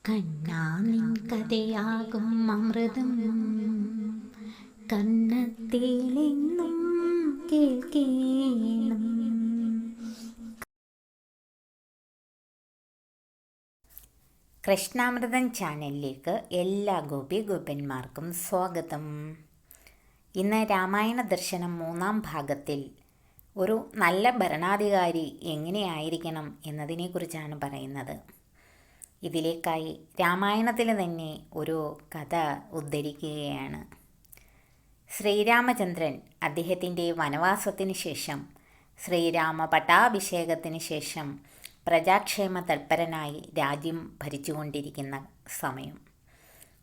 കണ്ണാ നിൻ കഥയാകും അമൃതം കന്നത്തിലെന്നും കേൾക്കേണം. കൃഷ്ണാമൃതം ചാനലിലേക്ക് എല്ലാ ഗോപികോപന്മാർക്കും സ്വാഗതം. ഇന്ന് രാമായണ ദർശനം 3-ാം ഭാഗത്തിൽ ഒരു നല്ല ഭരണാധികാരി എങ്ങനെയായിരിക്കണം എന്നതിനെക്കുറിച്ചാണ് പറയുന്നത്. ഇതിലേക്കായി രാമായണത്തിൽ തന്നെ ഒരു കഥ ഉദ്ധരിക്കുകയാണ്. ശ്രീരാമചന്ദ്രൻ അദ്ദേഹത്തിൻ്റെ വനവാസത്തിന് ശേഷം, ശ്രീരാമ പട്ടാഭിഷേകത്തിന് ശേഷം പ്രജാക്ഷേമ തൽപരനായി രാജ്യം ഭരിച്ചുകൊണ്ടിരിക്കുന്ന സമയം.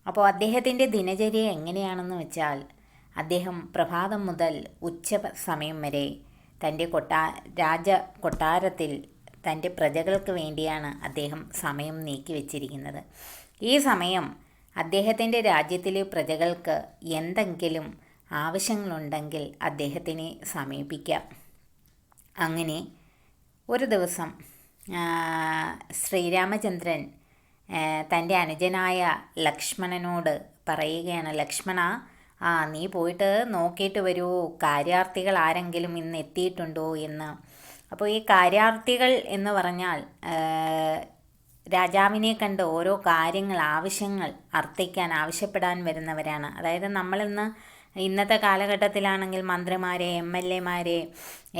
അപ്പോൾ അദ്ദേഹത്തിൻ്റെ ദിനചര്യ എങ്ങനെയാണെന്ന് വെച്ചാൽ, അദ്ദേഹം പ്രഭാതം മുതൽ ഉച്ച സമയം വരെ തൻ്റെ രാജ കൊട്ടാരത്തിൽ തൻ്റെ പ്രജകൾക്ക് വേണ്ടിയാണ് അദ്ദേഹം സമയം നീക്കി വച്ചിരിക്കുന്നത്. ഈ സമയം അദ്ദേഹത്തിൻ്റെ രാജ്യത്തിലെ പ്രജകൾക്ക് എന്തെങ്കിലും ആവശ്യങ്ങളുണ്ടെങ്കിൽ അദ്ദേഹത്തിനെ സമീപിക്കാം. അങ്ങനെ ഒരു ദിവസം ശ്രീരാമചന്ദ്രൻ തൻ്റെ അനുജനായ ലക്ഷ്മണനോട് പറയുകയാണ്, ലക്ഷ്മണ, നീ പോയിട്ട് നോക്കിയിട്ട് വരൂ, കാര്യാർത്ഥികൾ ആരെങ്കിലും ഇന്ന് എത്തിയിട്ടുണ്ടോ എന്ന്. അപ്പോൾ ഈ കാര്യാർത്ഥികൾ എന്ന് പറഞ്ഞാൽ രാജാവിനെ കണ്ട് ഓരോ കാര്യങ്ങൾ, ആവശ്യങ്ങൾ അർത്ഥിക്കാൻ ആവശ്യപ്പെടാൻ വരുന്നവരാണ്. അതായത് ഇന്നത്തെ കാലഘട്ടത്തിലാണെങ്കിൽ മന്ത്രിമാരെ, MLA-മാരെ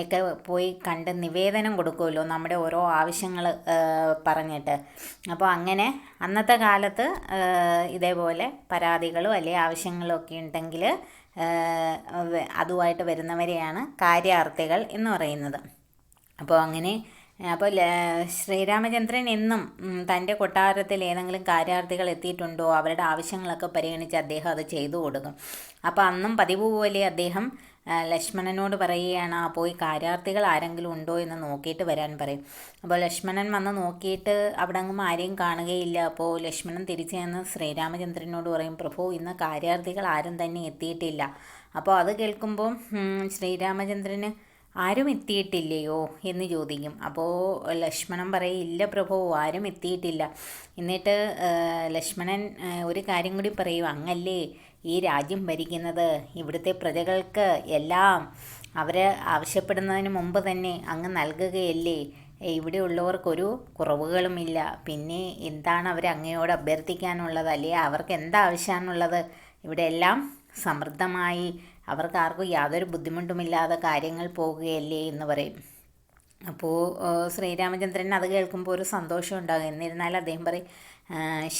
ഒക്കെ പോയി കണ്ട് നിവേദനം കൊടുക്കുമല്ലോ, നമ്മുടെ ഓരോ ആവശ്യങ്ങൾ പറഞ്ഞിട്ട്. അപ്പോൾ അങ്ങനെ അന്നത്തെ കാലത്ത് ഇതേപോലെ പരാതികളും അല്ലെങ്കിൽ ആവശ്യങ്ങളും ഒക്കെ ഉണ്ടെങ്കിൽ അതുമായിട്ട് വരുന്നവരെയാണ് കാര്യാർത്ഥികൾ എന്ന് പറയുന്നത്. അപ്പോൾ ശ്രീരാമചന്ദ്രൻ എന്നും തൻ്റെ കൊട്ടാരത്തിൽ ഏതെങ്കിലും കാര്യാർത്ഥികൾ എത്തിയിട്ടുണ്ടോ, അവരുടെ ആവശ്യങ്ങളൊക്കെ പരിഗണിച്ച് അദ്ദേഹം അത് ചെയ്തു കൊടുക്കും. അപ്പോൾ അന്നും പതിവ് പോലെ അദ്ദേഹം ലക്ഷ്മണനോട് പറയുകയാണ്, പോയി കാര്യാർത്ഥികൾ ആരെങ്കിലും ഉണ്ടോ എന്ന് നോക്കിയിട്ട് വരാൻ പറയും. അപ്പോൾ ലക്ഷ്മണൻ വന്ന് നോക്കിയിട്ട് അവിടെ അങ്ങും ആരെയും കാണുകയില്ല. അപ്പോൾ ലക്ഷ്മണൻ തിരിച്ചു ചെന്ന് ശ്രീരാമചന്ദ്രനോട് പറയും, പ്രഭു, ഇന്ന് കാര്യാർത്ഥികൾ ആരും തന്നെ എത്തിയിട്ടില്ല. അപ്പോൾ അത് കേൾക്കുമ്പോൾ ശ്രീരാമചന്ദ്രന് ആരും എത്തിയിട്ടില്ലയോ എന്ന് ചോദിക്കും. അപ്പോൾ ലക്ഷ്മണൻ പറയും, ഇല്ല പ്രഭു, ആരും എത്തിയിട്ടില്ല. എന്നിട്ട് ലക്ഷ്മണൻ ഒരു കാര്യം കൂടി പറയും, അങ്ങല്ലേ ഈ രാജ്യം ഭരിക്കുന്നത്, ഇവിടുത്തെ പ്രജകൾക്ക് എല്ലാം അവർ ആവശ്യപ്പെടുന്നതിന് മുമ്പ് തന്നെ അങ്ങ് നൽകുകയല്ലേ, ഇവിടെ ഉള്ളവർക്കൊരു കുറവുകളുമില്ല. പിന്നെ എന്താണ് അവർ അങ്ങയോട് അഭ്യർത്ഥിക്കാനുള്ളത്, അല്ലേ അവർക്ക് എന്താവശ്യമാണുള്ളത്? ഇവിടെ എല്ലാം സമൃദ്ധമായി അവർക്കാർക്കും യാതൊരു ബുദ്ധിമുട്ടുമില്ലാതെ കാര്യങ്ങൾ പോകുകയല്ലേ എന്ന് പറയും. അപ്പോൾ ശ്രീരാമചന്ദ്രൻ അത് കേൾക്കുമ്പോൾ ഒരു സന്തോഷം ഉണ്ടാകും. എന്നിരുന്നാലും അദ്ദേഹം പറയും,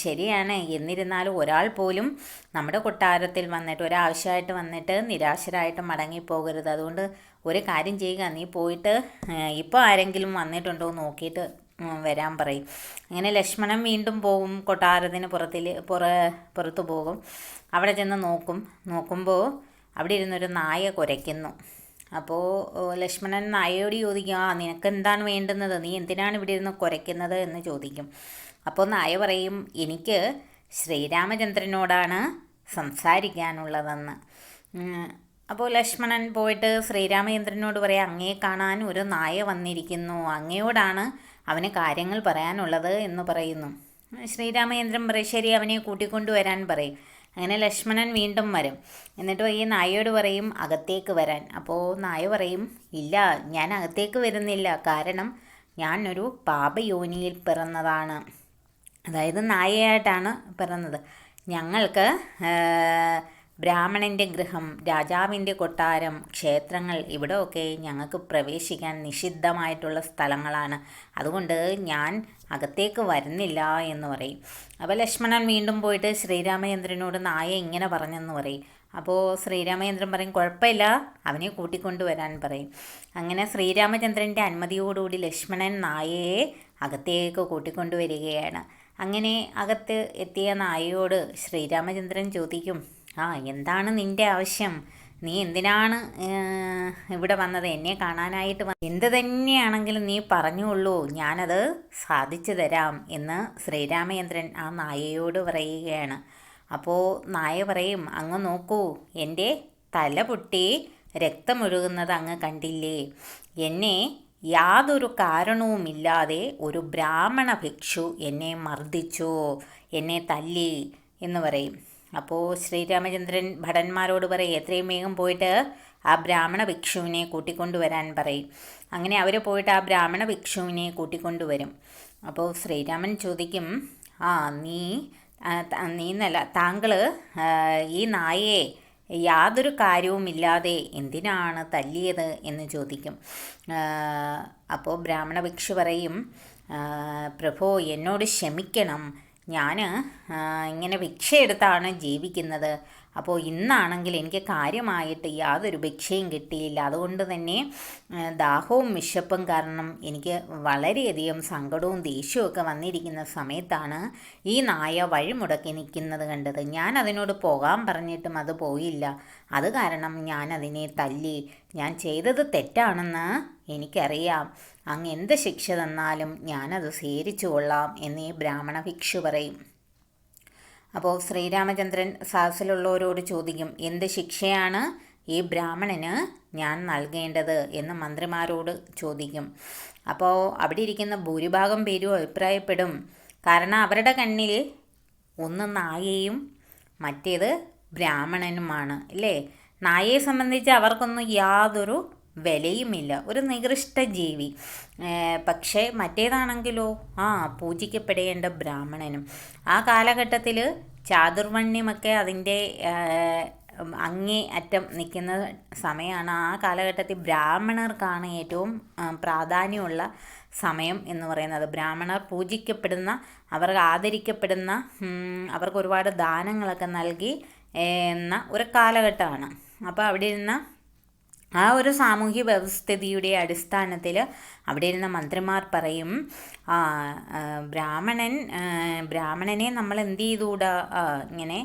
ശരിയാണ്, എന്നിരുന്നാലും ഒരാൾ പോലും നമ്മുടെ കൊട്ടാരത്തിൽ വന്നിട്ട് ഒരാവശ്യമായിട്ട് വന്നിട്ട് നിരാശരായിട്ട് മടങ്ങിപ്പോകരുത്. അതുകൊണ്ട് ഒരു കാര്യം ചെയ്യുക, നീ പോയിട്ട് ഇപ്പോൾ ആരെങ്കിലും വന്നിട്ടുണ്ടോ നോക്കിയിട്ട് വരാൻ പറയും. അങ്ങനെ ലക്ഷ്മണൻ വീണ്ടും പോകും, കൊട്ടാരത്തിന് പുറത്തു പോകും. അവിടെ ചെന്ന് നോക്കുമ്പോൾ അവിടെ ഇരുന്നൊരു നായ കുരയ്ക്കുന്നു. അപ്പോൾ ലക്ഷ്മണൻ നായയോട് ചോദിക്കും, നിനക്ക് എന്താണ് വേണ്ടുന്നത്, നീ എന്തിനാണ് ഇവിടെ ഇരുന്ന് കുരയ്ക്കുന്നത് എന്ന് ചോദിക്കും. അപ്പോൾ നായ പറയും, എനിക്ക് ശ്രീരാമചന്ദ്രനോടാണ് സംസാരിക്കാനുള്ളതെന്ന്. അപ്പോൾ ലക്ഷ്മണൻ പോയിട്ട് ശ്രീരാമചന്ദ്രനോട് പറയാം, അങ്ങയെ കാണാൻ ഒരു നായ വന്നിരിക്കുന്നു, അങ്ങയോടാണ് അവന് കാര്യങ്ങൾ പറയാനുള്ളത് എന്ന് പറയുന്നു. ശ്രീരാമചന്ദ്രൻ പറയും, ശരി, അവനെ കൂട്ടിക്കൊണ്ടുവരാൻ പറയും. അങ്ങനെ ലക്ഷ്മണൻ വീണ്ടും വരും. എന്നിട്ട് ഈ നായയോട് പറയും, അകത്തേക്ക് വരാൻ. അപ്പോൾ നായ പറയും, ഇല്ല, ഞാൻ അകത്തേക്ക് വരുന്നില്ല, കാരണം ഞാൻ ഒരു പാപയോനിയിൽ പിറന്നതാണ്. അതായത് നായയായിട്ടാണ് പിറന്നത്. ഞങ്ങൾക്ക് ബ്രാഹ്മണൻ്റെ ഗൃഹം, രാജാവിൻ്റെ കൊട്ടാരം, ക്ഷേത്രങ്ങൾ, ഇവിടെയൊക്കെ ഞങ്ങൾക്ക് പ്രവേശിക്കാൻ നിഷിദ്ധമായിട്ടുള്ള സ്ഥലങ്ങളാണ്. അതുകൊണ്ട് ഞാൻ അകത്തേക്ക് വരുന്നില്ല എന്ന് പറയും. അപ്പോൾ ലക്ഷ്മണൻ വീണ്ടും പോയിട്ട് ശ്രീരാമചന്ദ്രനോട് നായ ഇങ്ങനെ പറഞ്ഞെന്ന് പറയും. അപ്പോൾ ശ്രീരാമചന്ദ്രൻ പറയും, കുഴപ്പമില്ല, അവനെ കൂട്ടിക്കൊണ്ടുവരാൻ പറയും. അങ്ങനെ ശ്രീരാമചന്ദ്രൻ്റെ അനുമതിയോടുകൂടി ലക്ഷ്മണൻ നായയെ അകത്തേക്ക് കൂട്ടിക്കൊണ്ടുവരികയാണ്. അങ്ങനെ അകത്ത് എത്തിയ നായയോട് ശ്രീരാമചന്ദ്രൻ ചോദിക്കും, എന്താണ് നിൻ്റെ ആവശ്യം, നീ എന്തിനാണ് ഇവിടെ വന്നത്, എന്നെ കാണാനായിട്ട് എന്ത് തന്നെയാണെങ്കിലും നീ പറഞ്ഞുകൊള്ളൂ, ഞാനത് സാധിച്ചു തരാം എന്ന് ശ്രീരാമചന്ദ്രൻ ആ നായയോട് പറയുകയാണ്. അപ്പോൾ നായ പറയും, അങ്ങ് നോക്കൂ, എൻ്റെ തല പൊട്ടി രക്തമൊഴുകുന്നത് അങ്ങ് കണ്ടില്ലേ, എന്നെ യാതൊരു കാരണവുമില്ലാതെ ഒരു ബ്രാഹ്മണ ഭിക്ഷു എന്നെ മർദ്ദിച്ചു, എന്നെ തല്ലി എന്ന് പറയും. അപ്പോൾ ശ്രീരാമചന്ദ്രൻ ഭടന്മാരോട് പറയും, എത്രയും വേഗം പോയിട്ട് ആ ബ്രാഹ്മണ ഭിക്ഷുവിനെ കൂട്ടിക്കൊണ്ടുവരാൻ പറയും. അങ്ങനെ അവർ പോയിട്ട് ആ ബ്രാഹ്മണ ഭിക്ഷുവിനെ കൂട്ടിക്കൊണ്ടുവരും. അപ്പോൾ ശ്രീരാമൻ ചോദിക്കും, നീന്നല്ല താങ്കൾ ഈ നായയെ യാതൊരു കാര്യവുമില്ലാതെ എന്തിനാണ് തല്ലിയത് എന്ന് ചോദിക്കും. അപ്പോൾ ബ്രാഹ്മണ ഭിക്ഷു പറയും, പ്രഭോ എന്നോട് ക്ഷമിക്കണം, ഞാൻ ഇങ്ങനെ ഭിക്ഷയെടുത്താണ് ജീവിക്കുന്നത്. അപ്പോൾ ഇന്നാണെങ്കിൽ എനിക്ക് കാര്യമായിട്ട് യാതൊരു ഭിക്ഷയും കിട്ടിയില്ല. അതുകൊണ്ട് തന്നെ ദാഹവും വിശപ്പും കാരണം എനിക്ക് വളരെയധികം സങ്കടവും ദേഷ്യവും വന്നിരിക്കുന്ന സമയത്താണ് ഈ നായ വഴിമുടക്കി നിൽക്കുന്നത് കണ്ടത്. ഞാൻ അതിനോട് പോകാൻ പറഞ്ഞിട്ടും അത് പോയില്ല. അത് കാരണം ഞാൻ അതിനെ തല്ലി. ഞാൻ ചെയ്തത് തെറ്റാണെന്ന് എനിക്കറിയാം. അങ്ങ് എന്ത് ശിക്ഷ തന്നാലും ഞാനത് സ്വീകരിച്ചു കൊള്ളാം എന്ന് ഈ ബ്രാഹ്മണ ഭിക്ഷു പറയും. അപ്പോൾ ശ്രീരാമചന്ദ്രൻ സദസ്സിലുള്ളവരോട് ചോദിക്കും, എന്ത് ശിക്ഷയാണ് ഈ ബ്രാഹ്മണന് ഞാൻ നൽകേണ്ടത് എന്ന് മന്ത്രിമാരോട് ചോദിക്കും. അപ്പോൾ അവിടെ ഇരിക്കുന്ന ഭൂരിഭാഗം പേരും അഭിപ്രായപ്പെടും. കാരണം അവരുടെ കണ്ണിൽ ഒന്ന് നായയും മറ്റേത് ബ്രാഹ്മണനുമാണ് അല്ലേ. നായയെ സംബന്ധിച്ച് അവർക്കൊന്നും യാതൊരു വിലയുമില്ല, ഒരു നികൃഷ്ട ജീവി. പക്ഷേ മറ്റേതാണെങ്കിലോ പൂജിക്കപ്പെടേണ്ട ബ്രാഹ്മണനും. ആ കാലഘട്ടത്തിൽ ചാതുർവർണ്ണ്യമൊക്കെ അതിൻ്റെ അങ്ങേ അറ്റം നിൽക്കുന്ന സമയമാണ്. ആ കാലഘട്ടത്തിൽ ബ്രാഹ്മണർക്കാണ് ഏറ്റവും പ്രാധാന്യമുള്ള സമയം എന്ന് പറയുന്നത്. ബ്രാഹ്മണർ പൂജിക്കപ്പെടുന്ന, അവർക്ക് ആദരിക്കപ്പെടുന്ന, അവർക്ക് ഒരുപാട് ദാനങ്ങളൊക്കെ നൽകി എന്ന ഒരു കാലഘട്ടമാണ്. അപ്പോൾ അവിടെ ഇരുന്ന ആ ഒരു സാമൂഹ്യ വ്യവസ്ഥിതിയുടെ അടിസ്ഥാനത്തിൽ അവിടെ ഇരുന്ന മന്ത്രിമാർ പറയും, ബ്രാഹ്മണനെ നമ്മൾ എന്ത് ചെയ്തുകൂടാ, ഇങ്ങനെ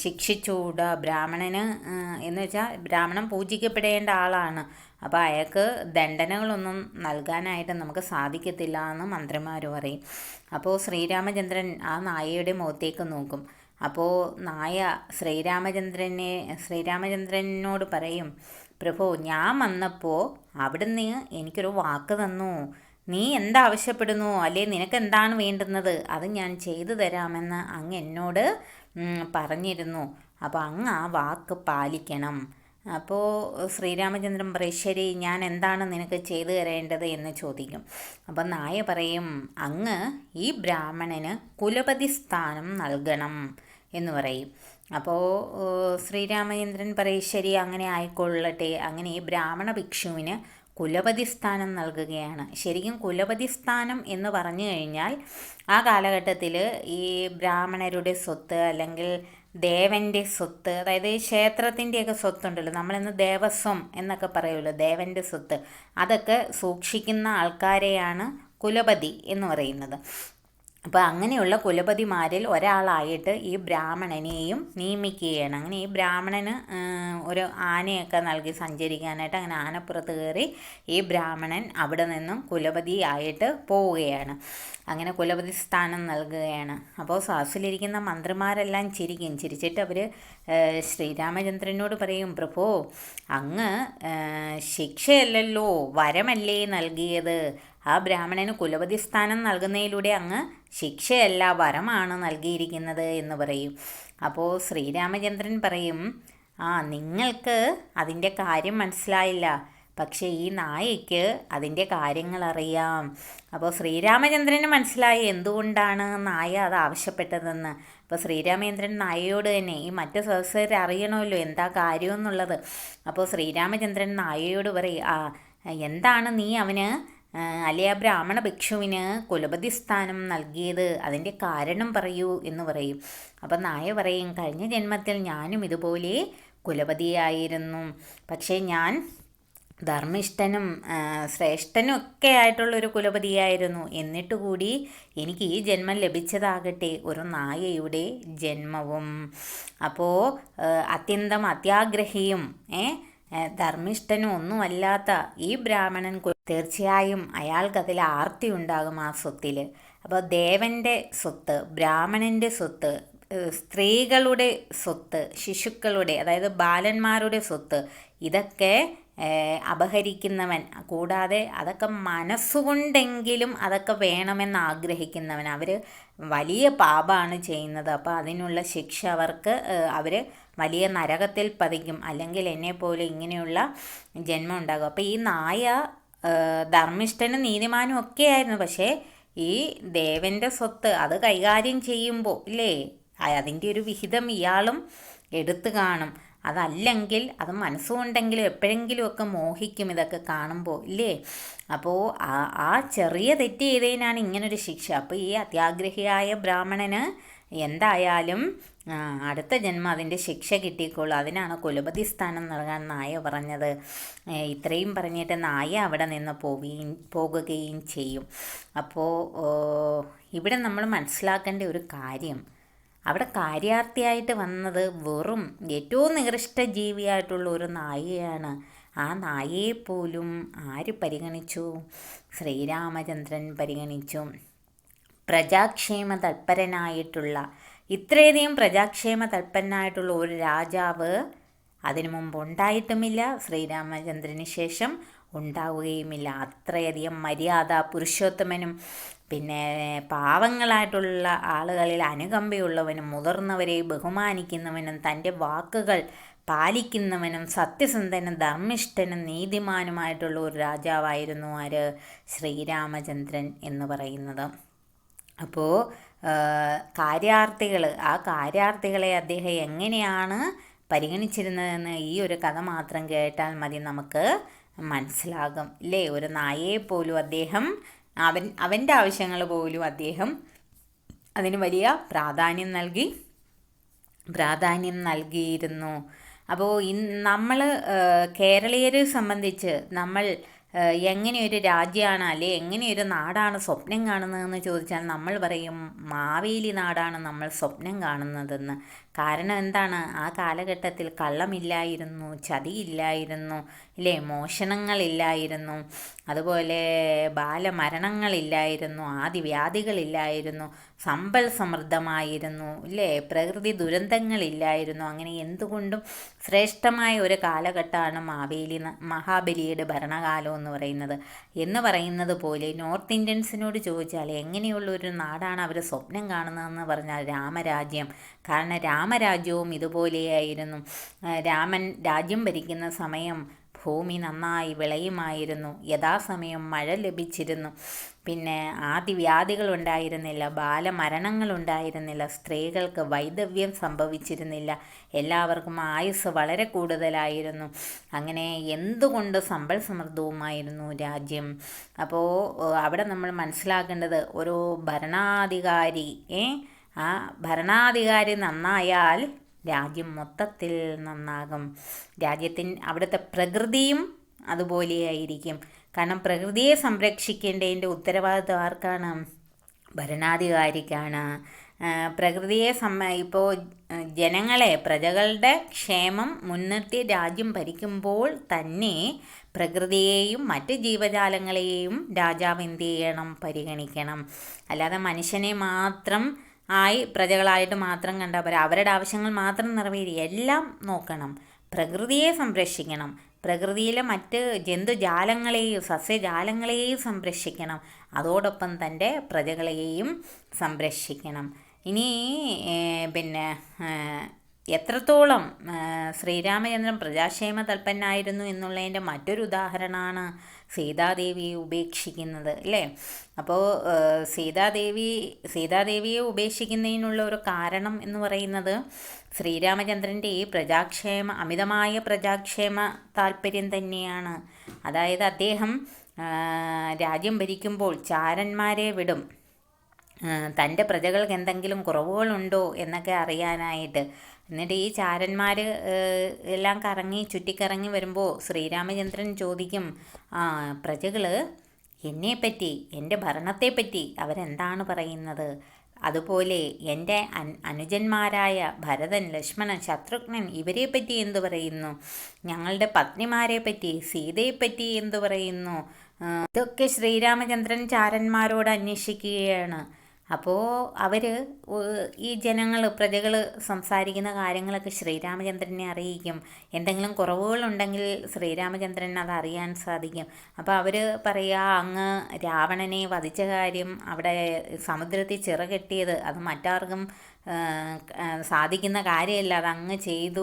ശിക്ഷിച്ചുകൂടാ. ബ്രാഹ്മണന് എന്ന് വെച്ചാൽ ബ്രാഹ്മണൻ പൂജിക്കപ്പെടേണ്ട ആളാണ്. അപ്പോൾ അയാൾക്ക് ദണ്ഡനകളൊന്നും നൽകാനായിട്ട് നമുക്ക് സാധിക്കത്തില്ല എന്ന് മന്ത്രിമാർ പറയും. അപ്പോൾ ശ്രീരാമചന്ദ്രൻ ആ നായയുടെ മുഖത്തേക്ക് നോക്കും. അപ്പോൾ നായ ശ്രീരാമചന്ദ്രനോട് പറയും, പ്രഭു, ഞാൻ വന്നപ്പോൾ അവിടുന്ന് എനിക്കൊരു വാക്ക് തന്നു. നീ എന്താവശ്യപ്പെടുന്നു, അല്ലേ നിനക്ക് എന്താണ് വേണ്ടുന്നത്, അത് ഞാൻ ചെയ്തു തരാമെന്ന് അങ്ങ് എന്നോട് പറഞ്ഞിരുന്നു. അപ്പോൾ അങ്ങ് ആ വാക്ക് പാലിക്കണം. അപ്പോൾ ശ്രീരാമചന്ദ്രൻ പറയും, ശരി, ഞാൻ എന്താണ് നിനക്ക് ചെയ്തു തരേണ്ടത് എന്ന് ചോദിക്കും. അപ്പം നായ പറയും, അങ്ങ് ഈ ബ്രാഹ്മണന് കുലപതി സ്ഥാനം നൽകണം എന്ന് പറയും. അപ്പോൾ ശ്രീരാമചന്ദ്രൻ പറയും, ശരി, അങ്ങനെ ആയിക്കൊള്ളട്ടെ. അങ്ങനെ ഈ ബ്രാഹ്മണ ഭിക്ഷുവിന് കുലപതി സ്ഥാനം നൽകുകയാണ്. ശരിക്കും കുലപതി സ്ഥാനം എന്ന് പറഞ്ഞു കഴിഞ്ഞാൽ ആ കാലഘട്ടത്തിൽ ഈ ബ്രാഹ്മണരുടെ സ്വത്ത് അല്ലെങ്കിൽ ദേവൻ്റെ സ്വത്ത്, അതായത് ക്ഷേത്രത്തിൻ്റെയൊക്കെ സ്വത്തുണ്ടല്ലോ, നമ്മളിന്ന് ദേവസ്വം എന്നൊക്കെ പറയുമല്ലോ, ദേവൻ്റെ സ്വത്ത്, അതൊക്കെ സൂക്ഷിക്കുന്ന ആൾക്കാരെയാണ് കുലപതി എന്ന് പറയുന്നത്. അപ്പോൾ അങ്ങനെയുള്ള കുലപതിമാരിൽ ഒരാളായിട്ട് ഈ ബ്രാഹ്മണനെയും നിയമിക്കുകയാണ്. അങ്ങനെ ഈ ബ്രാഹ്മണന് ഒരു ആനയൊക്കെ നൽകി സഞ്ചരിക്കാനായിട്ട് അങ്ങനെ ആനപ്പുറത്ത് കയറി ഈ ബ്രാഹ്മണൻ അവിടെ നിന്നും കുലപതിയായിട്ട് പോവുകയാണ്. അങ്ങനെ കുലപതി സ്ഥാനം നൽകുകയാണ്. അപ്പോൾ സദസ്സിലിരിക്കുന്ന മന്ത്രിമാരെല്ലാം ചിരിച്ചിട്ട് അവർ ശ്രീരാമചന്ദ്രനോട് പറയും, പ്രഭു, അങ്ങ് ശിക്ഷയല്ലല്ലോ വരമല്ലേ നൽകിയത്. ആ ബ്രാഹ്മണന് കുലപതി സ്ഥാനം നൽകുന്നതിലൂടെ അങ്ങ് ശിക്ഷയല്ല വരമാണ് നൽകിയിരിക്കുന്നത് എന്ന് പറയും. അപ്പോൾ ശ്രീരാമചന്ദ്രൻ പറയും, നിങ്ങൾക്ക് അതിൻ്റെ കാര്യം മനസ്സിലായില്ല, പക്ഷേ ഈ നായയ്ക്ക് അതിൻ്റെ കാര്യങ്ങൾ അറിയാം. അപ്പോൾ ശ്രീരാമചന്ദ്രന് മനസ്സിലായി എന്തുകൊണ്ടാണ് നായ അത് ആവശ്യപ്പെട്ടതെന്ന്. അപ്പോൾ ശ്രീരാമചന്ദ്രൻ നായയോട് തന്നെ, ഈ മറ്റു സദസ്യർ അറിയണമല്ലോ എന്താ കാര്യമെന്നുള്ളത്. അപ്പോൾ ശ്രീരാമചന്ദ്രൻ നായയോട് പറയും, എന്താണ് നീ അവന് അല്ലെ ആ ബ്രാഹ്മണ ഭിക്ഷുവിന് കുലപതി സ്ഥാനം നൽകിയത്, അതിൻ്റെ കാരണം പറയൂ എന്ന് പറയും. അപ്പം നായ പറയും, കഴിഞ്ഞ ജന്മത്തിൽ ഞാനും ഇതുപോലെ കുലപതിയായിരുന്നു. പക്ഷേ ഞാൻ ധർമ്മിഷ്ഠനും ശ്രേഷ്ഠനും ഒക്കെ ആയിട്ടുള്ളൊരു കുലപതിയായിരുന്നു. എന്നിട്ട് കൂടി എനിക്ക് ഈ ജന്മം ലഭിച്ചതാകട്ടെ ഒരു നായയുടെ ജന്മവും. അപ്പോൾ അത്യന്തം അത്യാഗ്രഹിയും ധർമ്മിഷ്ഠനും ഒന്നുമല്ലാത്ത ഈ ബ്രാഹ്മണൻ തീർച്ചയായും അയാൾക്കതിൽ ആർത്തി ഉണ്ടാകും ആ സ്വത്തിൽ. അപ്പോൾ ദേവൻ്റെ സ്വത്ത്, ബ്രാഹ്മണൻ്റെ സ്വത്ത്, സ്ത്രീകളുടെ സ്വത്ത്, ശിശുക്കളുടെ, അതായത് ബാലന്മാരുടെ സ്വത്ത്, ഇതൊക്കെ അപഹരിക്കുന്നവൻ, കൂടാതെ അതൊക്കെ മനസ്സുകൊണ്ടെങ്കിലും അതൊക്കെ വേണമെന്ന് ആഗ്രഹിക്കുന്നവൻ, അവർ വലിയ പാപമാണ് ചെയ്യുന്നത്. അപ്പോൾ അതിനുള്ള ശിക്ഷ അവർക്ക് അവർ വലിയ നരകത്തിൽ പതിക്കും, അല്ലെങ്കിൽ എന്നെപ്പോലെ ഇങ്ങനെയുള്ള ജന്മം ഉണ്ടാകും. അപ്പോൾ ഈ നായ ധർമ്മിഷ്ഠനും നീതിമാനും ഒക്കെ ആയിരുന്നു. പക്ഷേ ഈ ദേവൻ്റെ സ്വത്ത് അത് കൈകാര്യം ചെയ്യുമ്പോൾ ഇല്ലേ, അതിൻ്റെ ഒരു വിഹിതം ഇയാളും എടുത്തു കാണും. അതല്ലെങ്കിൽ അത് മനസ്സുകൊണ്ടെങ്കിലും എപ്പോഴെങ്കിലുമൊക്കെ മോഹിക്കും ഇതൊക്കെ കാണുമ്പോൾ ഇല്ലേ. അപ്പോൾ ആ ചെറിയ തെറ്റ് ചെയ്തതിനാണ് ഇങ്ങനൊരു ശിക്ഷ. അപ്പോൾ ഈ അത്യാഗ്രഹിയായ ബ്രാഹ്മണന് എന്തായാലും അടുത്ത ജന്മം അതിൻ്റെ ശിക്ഷ കിട്ടിക്കോളൂ. അതിനാണ് കുലപതി സ്ഥാനം നൽകാൻ നായ പറഞ്ഞത്. ഇത്രയും പറഞ്ഞിട്ട് നായ അവിടെ നിന്ന് പോകുകയും ചെയ്യും. അപ്പോൾ ഇവിടെ നമ്മൾ മനസ്സിലാക്കേണ്ട ഒരു കാര്യം, അവിടെ കാര്യാർത്ഥിയായിട്ട് വന്നത് വെറും ഏറ്റവും നികൃഷ്ട ജീവിയായിട്ടുള്ള ഒരു നായയാണ്. ആ നായയെപ്പോലും ആര് പരിഗണിച്ചു? ശ്രീരാമചന്ദ്രൻ പരിഗണിച്ചു. പ്രജാക്ഷേമ തൽപരനായിട്ടുള്ള, ഇത്രയധികം പ്രജാക്ഷേമ തൽപരനായിട്ടുള്ള ഒരു രാജാവ് അതിനു മുമ്പ് ഉണ്ടായിട്ടുമില്ല, ശ്രീരാമചന്ദ്രന് ശേഷം ഉണ്ടാവുകയുമില്ല. അത്രയധികം മര്യാദ പുരുഷോത്തമനും പിന്നെ പാവങ്ങളായിട്ടുള്ള ആളുകളിൽ അനുകമ്പയുള്ളവനും മുതിർന്നവരെ ബഹുമാനിക്കുന്നവനും തൻ്റെ വാക്കുകൾ പാലിക്കുന്നവനും സത്യസന്ധനും ധർമ്മിഷ്ഠനും നീതിമാനുമായിട്ടുള്ള ഒരു രാജാവായിരുന്നു ആര്? ശ്രീരാമചന്ദ്രൻ എന്ന് പറയുന്നത്. അപ്പോൾ ആ കാര്യാർത്ഥികളെ അദ്ദേഹം എങ്ങനെയാണ് പരിഗണിച്ചിരുന്നതെന്ന് ഈ ഒരു കഥ മാത്രം കേട്ടാൽ മതി നമുക്ക് മനസ്സിലാകും ഇല്ലേ. ഒരു നായയെപ്പോലും അദ്ദേഹം അവൻ്റെ ആവശ്യങ്ങൾ പോലും അദ്ദേഹം അതിന് വലിയ പ്രാധാന്യം നൽകിയിരുന്നു. അപ്പോൾ നമ്മൾ കേരളീയരെ സംബന്ധിച്ച് നമ്മൾ എങ്ങനെയൊരു രാജ്യമാണ് അല്ലെ എങ്ങനെയൊരു നാടാണ് സ്വപ്നം കാണുന്നതെന്ന് ചോദിച്ചാൽ നമ്മൾ പറയും മാവേലി നാടാണ് നമ്മൾ സ്വപ്നം കാണുന്നതെന്ന്. കാരണം എന്താണ്? ആ കാലഘട്ടത്തിൽ കള്ളമില്ലായിരുന്നു, ചതിയില്ലായിരുന്നു ഇല്ലേ, മോഷണങ്ങളില്ലായിരുന്നു, അതുപോലെ ബാലമരണങ്ങളില്ലായിരുന്നു, ആദിവ്യാധികളില്ലായിരുന്നു, സമ്പൽ സമൃദ്ധമായിരുന്നു ഇല്ലേ, പ്രകൃതി ദുരന്തങ്ങളില്ലായിരുന്നു. അങ്ങനെ എന്തുകൊണ്ടും ശ്രേഷ്ഠമായ ഒരു കാലഘട്ടമാണ് മഹാബലിയുടെ ഭരണകാലം എന്ന് പറയുന്നത് പോലെ നോർത്ത് ഇന്ത്യൻസിനോട് ചോദിച്ചാൽ എങ്ങനെയുള്ള ഒരു നാടാണ് അവർ സ്വപ്നം കാണുന്നതെന്ന് പറഞ്ഞാൽ രാമരാജ്യം. കാരണം രാമരാജ്യവും ഇതുപോലെയായിരുന്നു. രാമൻ രാജ്യം ഭരിക്കുന്ന സമയം ഭൂമി നന്നായി വിളയുമായിരുന്നു, യഥാസമയം മഴ ലഭിച്ചിരുന്നു, പിന്നെ ആദിവ്യാധികൾ ഉണ്ടായിരുന്നില്ല, ബാലമരണങ്ങൾ ഉണ്ടായിരുന്നില്ല, സ്ത്രീകൾക്ക് വൈധവ്യം സംഭവിച്ചിരുന്നില്ല, എല്ലാവർക്കും ആയുസ് വളരെ കൂടുതലായിരുന്നു. അങ്ങനെ എന്തുകൊണ്ട് സമ്പൽ സമൃദ്ധവുമായിരുന്നു രാജ്യം. അപ്പോൾ അവിടെ നമ്മൾ മനസ്സിലാക്കേണ്ടത് ഒരു ഭരണാധികാരി ആ ഭരണാധികാരി നന്നായാൽ രാജ്യം മൊത്തത്തിൽ നന്നാകും. അവിടുത്തെ പ്രകൃതിയും അതുപോലെയായിരിക്കും. കാരണം പ്രകൃതിയെ സംരക്ഷിക്കേണ്ടതിൻ്റെ ഉത്തരവാദിത്വം ആർക്കാണ്? ഭരണാധികാരിക്കാണ്. പ്രകൃതിയെ ഇപ്പോൾ പ്രജകളുടെ ക്ഷേമം മുൻനിർത്തി രാജ്യം ഭരിക്കുമ്പോൾ തന്നെ പ്രകൃതിയെയും മറ്റ് ജീവജാലങ്ങളെയും രാജാവ് എന്ത് ചെയ്യണം? പരിഗണിക്കണം. അല്ലാതെ മനുഷ്യനെ മാത്രം പ്രജകളായിട്ട് മാത്രം കണ്ടാൽ പോരാ. അവരുടെ ആവശ്യങ്ങൾ മാത്രം എല്ലാം നോക്കണം. പ്രകൃതിയെ സംരക്ഷിക്കണം, പ്രകൃതിയിലെ മറ്റ് ജന്തുജാലങ്ങളെയും സസ്യജാലങ്ങളെയും സംരക്ഷിക്കണം, അതോടൊപ്പം തൻ്റെ പ്രജകളെയും സംരക്ഷിക്കണം. ഇനി പിന്നെ എത്രത്തോളം ശ്രീരാമചന്ദ്രൻ പ്രജാക്ഷേമ തൽപരനായിരുന്നു എന്നുള്ളതിൻ്റെ മറ്റൊരു ഉദാഹരണമാണ് സീതാദേവിയെ ഉപേക്ഷിക്കുന്നത് അല്ലേ. അപ്പോൾ സീതാദേവിയെ ഉപേക്ഷിക്കുന്നതിനുള്ള ഒരു കാരണം എന്ന് പറയുന്നത് ശ്രീരാമചന്ദ്രൻ്റെ ഈ അമിതമായ പ്രജാക്ഷേമ താല്പര്യം തന്നെയാണ്. അതായത് അദ്ദേഹം രാജ്യം ഭരിക്കുമ്പോൾ ചാരന്മാരെ വിടും, തൻ്റെ പ്രജകൾക്ക് എന്തെങ്കിലും കുറവുകളുണ്ടോ എന്നൊക്കെ അറിയാനായിട്ട്. എന്നിട്ട് ഈ ചാരന്മാർ എല്ലാം ചുറ്റിക്കറങ്ങി വരുമ്പോൾ ശ്രീരാമചന്ദ്രൻ ചോദിക്കും, പ്രജകൾ എന്നെപ്പറ്റി, എൻ്റെ ഭരണത്തെപ്പറ്റി അവരെന്താണ് പറയുന്നത്? അതുപോലെ എൻ്റെ അനുജന്മാരായ ഭരതൻ, ലക്ഷ്മണൻ, ശത്രുഘ്നൻ ഇവരെപ്പറ്റി എന്തു പറയുന്നു? ഞങ്ങളുടെ പത്നിമാരെ പറ്റി, സീതയെപ്പറ്റി എന്തു പറയുന്നു? ഇതൊക്കെ ശ്രീരാമചന്ദ്രൻ ചാരന്മാരോട് അന്വേഷിക്കുകയാണ്. അപ്പോൾ അവർ ഈ പ്രജകൾ സംസാരിക്കുന്ന കാര്യങ്ങളൊക്കെ ശ്രീരാമചന്ദ്രനെ അറിയിക്കും. എന്തെങ്കിലും കുറവുകളുണ്ടെങ്കിൽ ശ്രീരാമചന്ദ്രൻ അത് അറിയാൻ സാധിക്കും. അപ്പോൾ അവർ പറയുക, അങ്ങ് രാവണനെ വധിച്ച കാര്യം, അവിടെ സമുദ്രത്തിൽ ചിറകെട്ടിയത് അത് മറ്റാർക്കും സാധിക്കുന്ന കാര്യമല്ല, അത് അങ്ങ് ചെയ്തു.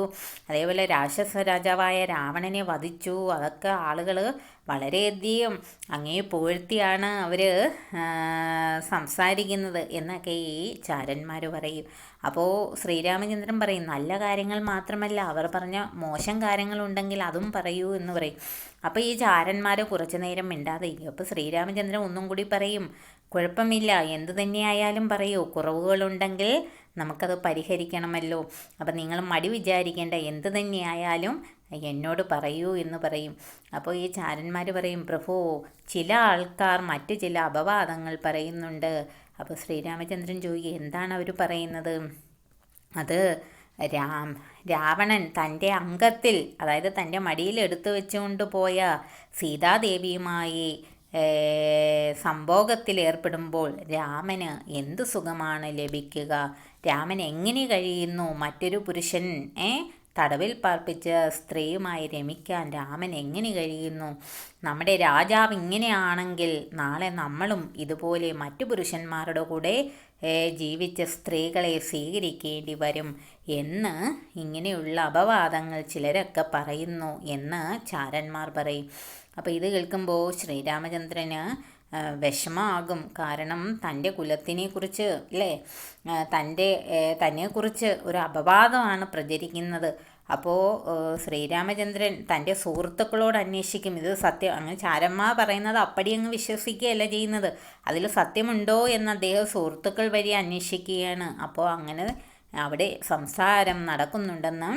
അതേപോലെ രാക്ഷസ രാജാവായ രാവണനെ വധിച്ചു. അതൊക്കെ ആളുകൾ വളരെയധികം അങ്ങേ പുകഴ്ത്തിയാണ് അവർ സംസാരിക്കുന്നത് എന്നൊക്കെ ഈ ചാരന്മാർ പറയും. അപ്പോൾ ശ്രീരാമചന്ദ്രൻ പറയും, നല്ല കാര്യങ്ങൾ മാത്രമല്ല, അവർ പറഞ്ഞ മോശം കാര്യങ്ങളുണ്ടെങ്കിൽ അതും പറയൂ എന്ന് പറയും. അപ്പോൾ ഈ ചാരന്മാർ കുറച്ചു നേരം മിണ്ടാതെ ഇരിക്കും. അപ്പോൾ ശ്രീരാമചന്ദ്രൻ ഒന്നും കൂടി പറയും, കുഴപ്പമില്ല, എന്തു തന്നെയായാലും പറയൂ, കുറവുകളുണ്ടെങ്കിൽ നമുക്കത് പരിഹരിക്കണമല്ലോ. അപ്പം നിങ്ങൾ മടി വിചാരിക്കേണ്ട, എന്തു തന്നെയായാലും എന്നോട് പറയൂ എന്ന് പറയും. അപ്പോൾ ഈ ചാരന്മാർ പറയും, പ്രഭു, ചില ആൾക്കാർ മറ്റു ചില അപവാദങ്ങൾ പറയുന്നുണ്ട്. അപ്പോൾ ശ്രീരാമചന്ദ്രൻ ചോദിക്കുക, എന്താണ് അവർ പറയുന്നത്? അത് രാവണൻ തൻ്റെ അംഗത്തിൽ, അതായത് തൻ്റെ മടിയിൽ എടുത്തു വെച്ചുകൊണ്ട് പോയ സീതാദേവിയുമായി സംഭോഗത്തിൽ ഏർപ്പെടുമ്പോൾ രാമന് എന്ത് സുഖമാണ് ലഭിക്കുക? രാമൻ എങ്ങനെ കഴിയുന്നു? മറ്റൊരു പുരുഷൻ തടവിൽ പാർപ്പിച്ച സ്ത്രീയുമായി രമിക്കാൻ രാമൻ എങ്ങനെ കഴിയുന്നു? നമ്മുടെ രാജാവ് ഇങ്ങനെയാണെങ്കിൽ നാളെ നമ്മളും ഇതുപോലെ മറ്റു പുരുഷന്മാരുടെ കൂടെ ജീവിച്ച സ്ത്രീകളെ സ്വീകരിക്കേണ്ടി വരും എന്ന് ഇങ്ങനെയുള്ള അപവാദങ്ങൾ ചിലരൊക്കെ പറയുന്നു എന്ന് ചാരന്മാർ പറയും. അപ്പോൾ ഇത് കേൾക്കുമ്പോൾ ശ്രീരാമചന്ദ്രന് വിഷമമാകും. കാരണം തൻ്റെ കുലത്തിനെക്കുറിച്ച് അല്ലേ, തന്നെക്കുറിച്ച് ഒരു അപവാദമാണ് പ്രചരിക്കുന്നത്. അപ്പോൾ ശ്രീരാമചന്ദ്രൻ തൻ്റെ സുഹൃത്തുക്കളോട് അന്വേഷിക്കും, ഇത് സത്യം. അങ്ങനെ ചാരന്മാർ പറയുന്നത് അപ്പടി അങ്ങ് വിശ്വസിക്കുകയല്ല ചെയ്യുന്നത്, അതിൽ സത്യമുണ്ടോ എന്ന് അദ്ദേഹം സുഹൃത്തുക്കൾ വഴി അന്വേഷിക്കുകയാണ്. അപ്പോൾ അങ്ങനെ അവിടെ സംസാരം നടക്കുന്നുണ്ടെന്ന്